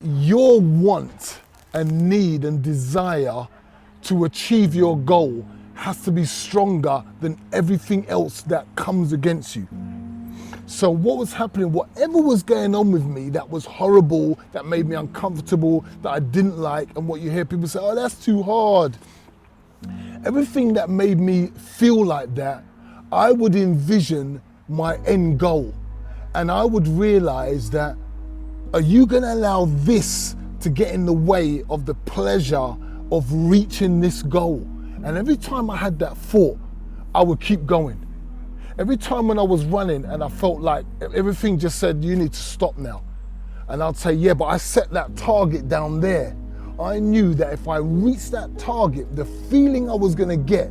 your want and need and desire to achieve your goal has to be stronger than everything else that comes against you. So what was happening, whatever was going on with me that was horrible, that made me uncomfortable, that I didn't like, and what you hear people say, oh, that's too hard. Everything that made me feel like that, I would envision my end goal. And I would realize that, are you gonna allow this to get in the way of the pleasure of reaching this goal? And every time I had that thought, I would keep going. Every time when I was running and I felt like everything just said, you need to stop now. And I'd say, yeah, but I set that target down there. I knew that if I reached that target, the feeling I was gonna get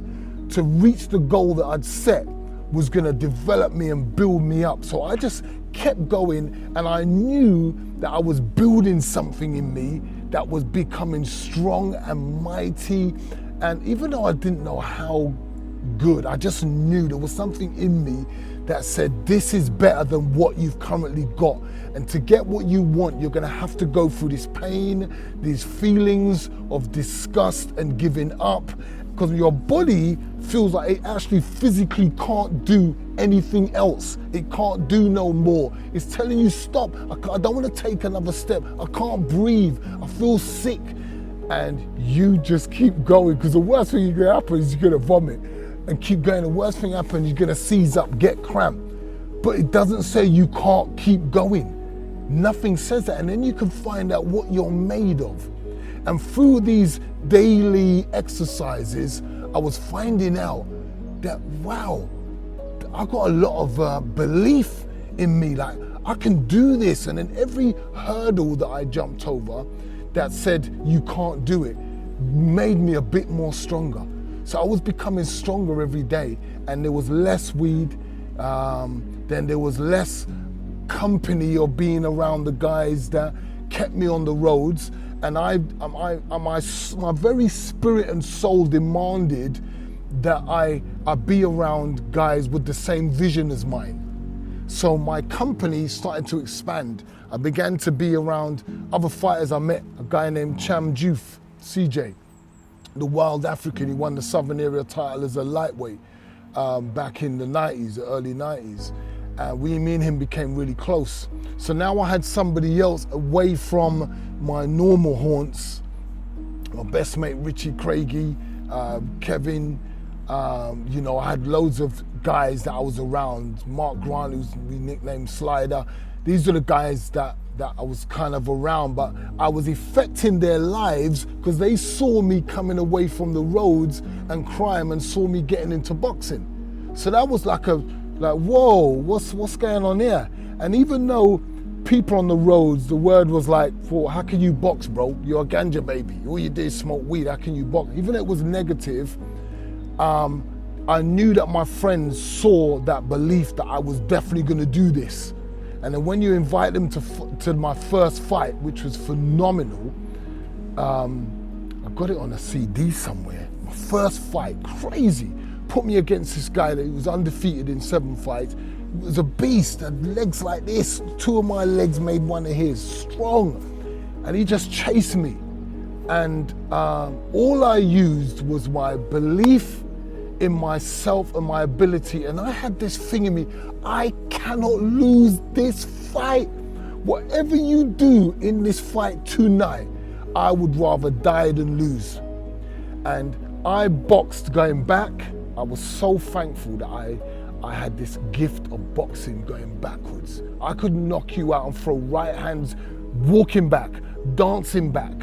to reach the goal that I'd set was gonna develop me and build me up. So I just kept going, and I knew that I was building something in me that was becoming strong and mighty. And even though I didn't know how good, I just knew there was something in me that said, this is better than what you've currently got. And to get what you want, you're gonna have to go through this pain, these feelings of disgust and giving up, because your body feels like it actually physically can't do anything else. It can't do no more. It's telling you, stop, I don't wanna take another step. I can't breathe, I feel sick. And you just keep going, because the worst thing you're gonna happen is you're gonna vomit. And keep going. The worst thing happens, you're gonna seize up, get cramp. But it doesn't say you can't keep going. Nothing says that. And then you can find out what you're made of. And through these daily exercises, I was finding out that, wow, I got a lot of belief in me. Like, I can do this. And then every hurdle that I jumped over that said you can't do it made me a bit more stronger. So I was becoming stronger every day, and there was less weed, then there was less company or being around the guys that kept me on the roads. And my very spirit and soul demanded that I be around guys with the same vision as mine. So my company started to expand. I began to be around other fighters. I met a guy named Cham Juf, CJ. The Wild African. He won the Southern Area title as a lightweight back in the 90s, the early 90s. Me and him became really close. So now I had somebody else away from my normal haunts. My best mate, Richie Craigie, Kevin, I had loads of guys that I was around. Mark Grant, who's we nicknamed Slider. These are the guys that I was kind of around, but I was affecting their lives because they saw me coming away from the roads and crime and saw me getting into boxing. So that was like whoa, what's going on here? And even though people on the roads, the word was like, well, how can you box, bro? You're a ganja baby. All you do is smoke weed, how can you box? Even though it was negative, I knew that my friends saw that belief that I was definitely gonna do this. And then when you invite them to my first fight, which was phenomenal, I got it on a CD somewhere. My first fight, crazy. Put me against this guy that was undefeated in 7 fights. He was a beast, had legs like this. 2 of my legs made one of his, strong. And he just chased me. And all I used was my belief in myself and my ability. And I had this thing in me, I cannot lose this fight. Whatever you do in this fight tonight, I would rather die than lose. And I boxed going back. I was so thankful that I had this gift of boxing going backwards. I could knock you out and throw right hands, walking back, dancing back.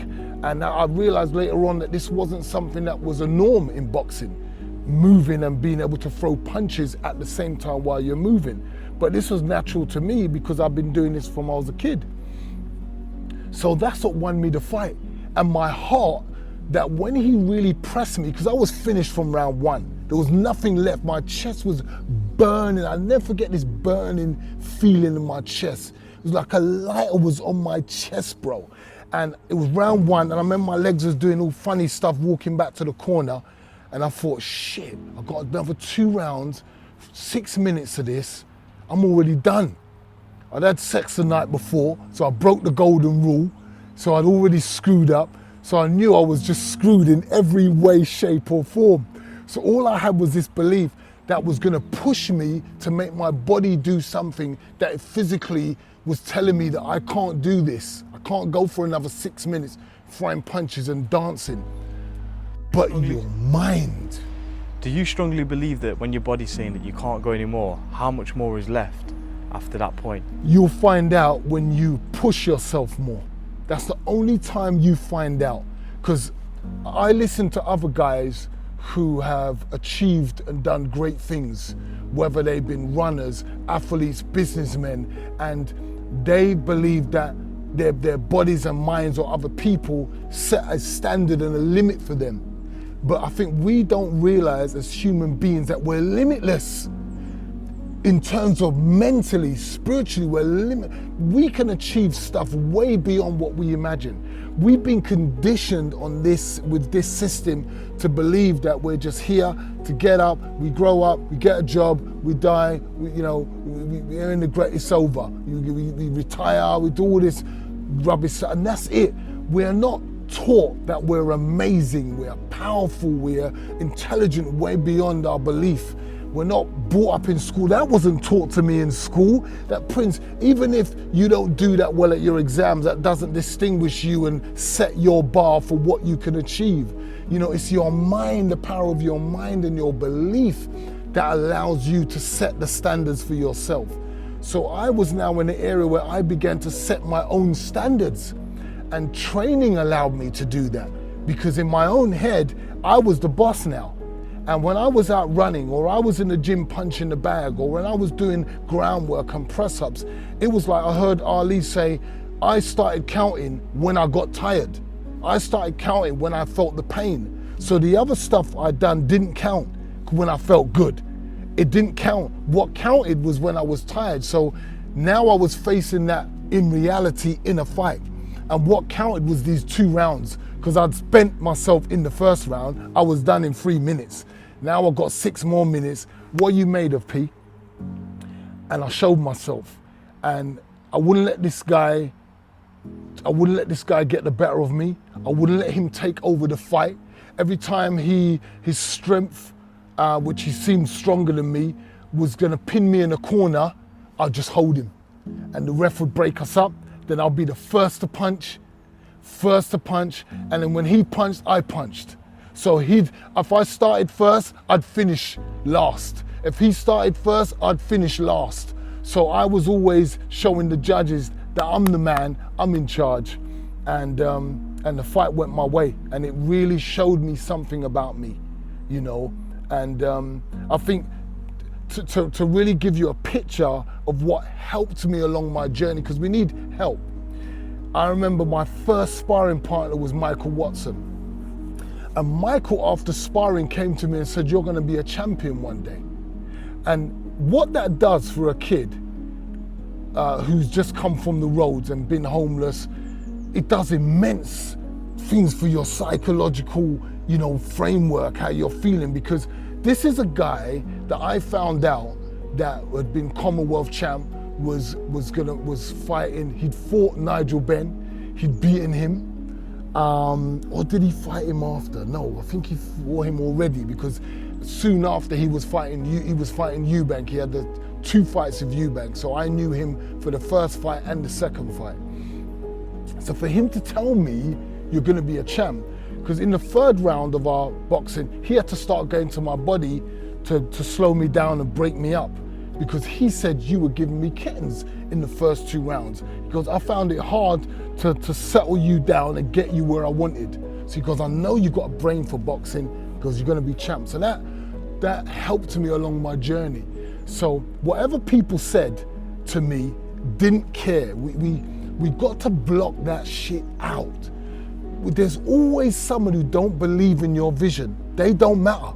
And I realized later on that this wasn't something that was a norm in boxing. Moving and being able to throw punches at the same time while you're moving. But this was natural to me because I've been doing this from I was a kid. So that's what won me the fight. And my heart, that when he really pressed me, because I was finished from round 1, there was nothing left. My chest was burning. I'll never forget this burning feeling in my chest. It was like a lighter was on my chest, bro. And it was round 1, and I remember my legs was doing all funny stuff, walking back to the corner. And I thought, shit, I got another 2 rounds, 6 minutes of this, I'm already done. I'd had sex the night before, so I broke the golden rule. So I'd already screwed up. So I knew I was just screwed in every way, shape or form. So all I had was this belief that was gonna push me to make my body do something that physically was telling me that I can't do this. I can't go for another 6 minutes throwing punches and dancing. But your mind. Do you strongly believe that when your body's saying that you can't go anymore, how much more is left after that point? You'll find out when you push yourself more. That's the only time you find out. Because I listen to other guys who have achieved and done great things, whether they've been runners, athletes, businessmen, and they believe that their bodies and minds or other people set a standard and a limit for them. But I think we don't realize as human beings that we're limitless. In terms of mentally, spiritually, we can achieve stuff way beyond what we imagine. We've been conditioned on this, with this system, to believe that we're just here to get up, we grow up, we get a job, we die, we're in the great, it's over. We retire, we do all this rubbish, and that's it. We're not taught that we're amazing, we're powerful, we're intelligent way beyond our belief. We're not brought up in school. That wasn't taught to me in school. That Prince, even if you don't do that well at your exams, that doesn't distinguish you and set your bar for what you can achieve. It's your mind, the power of your mind and your belief that allows you to set the standards for yourself. So I was now in an area where I began to set my own standards, and training allowed me to do that, because in my own head, I was the boss now. And when I was out running, or I was in the gym punching the bag, or when I was doing groundwork and press-ups, it was like I heard Ali say, I started counting when I got tired. I started counting when I felt the pain. So the other stuff I'd done didn't count when I felt good. It didn't count. What counted was when I was tired. So now I was facing that in reality in a fight. And what counted was these 2 rounds, because I'd spent myself in the first round. I was done in 3 minutes. Now I've got 6 more minutes. What are you made of, P? And I showed myself. And I wouldn't let this guy get the better of me. I wouldn't let him take over the fight. Every time his strength, which he seemed stronger than me, was gonna pin me in a corner, I'd just hold him. And the ref would break us up. Then I'll be the first to punch, and then when he punched, I punched. So if I started first, I'd finish last. If he started first, I'd finish last. So I was always showing the judges that I'm the man, I'm in charge, and the fight went my way, and it really showed me something about me, And I think to really give you a picture of what helped me along my journey, because we need help. I remember my first sparring partner was Michael Watson. And Michael, after sparring, came to me and said, you're gonna be a champion one day. And what that does for a kid who's just come from the roads and been homeless, it does immense things for your psychological, framework, how you're feeling, because this is a guy that I found out that had been Commonwealth champ, was fighting. He'd fought Nigel Benn, he'd beaten him. Or did he fight him after? No, I think he fought him already, because soon after he was fighting Eubank. He had the 2 fights with Eubank, so I knew him for the first fight and the second fight. So for him to tell me, you're gonna be a champ, because in the 3rd round of our boxing, he had to start going to my body to slow me down and break me up, because he said you were giving me kittens in the first 2 rounds. Because I found it hard to settle you down and get you where I wanted. So because I know you got a brain for boxing, because you're gonna be champ. So that helped me along my journey. So whatever people said to me, didn't care. We got to block that shit out. There's always someone who don't believe in your vision. They don't matter.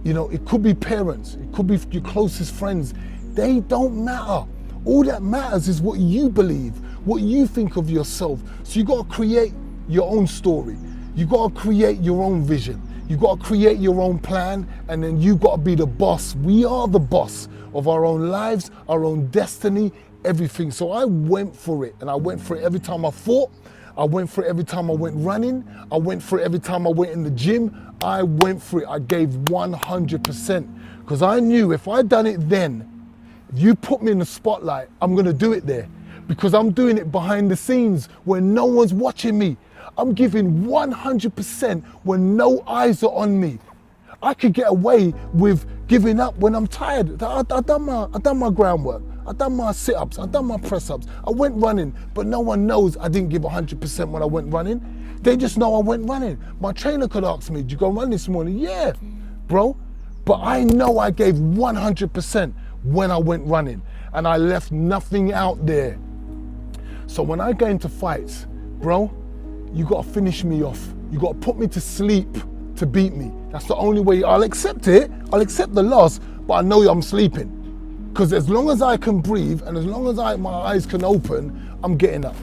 It could be parents, it could be your closest friends. They don't matter. All that matters is what you believe, what you think of yourself. So you got to create your own story. You got to create your own vision. You got to create your own plan, and then you got to be the boss. We are the boss of our own lives, our own destiny, everything. So I went for it, and I went for it every time I fought. I went for it every time I went running. I went for it every time I went in the gym. I went for it. I gave 100% because I knew if I done it then, if you put me in the spotlight, I'm gonna do it there because I'm doing it behind the scenes where no one's watching me. I'm giving 100% when no eyes are on me. I could get away with giving up when I'm tired. I done my groundwork. I done my sit-ups. I done my press-ups. I went running, but no one knows I didn't give 100% when I went running. They just know I went running. My trainer could ask me, did you go run this morning? Yeah, bro. But I know I gave 100% when I went running and I left nothing out there. So when I go into fights, bro, you gotta finish me off. You gotta put me to sleep to beat me. That's the only way. I'll accept it. I'll accept the loss, but I know I'm sleeping. Because as long as I can breathe and as long as my eyes can open, I'm getting up.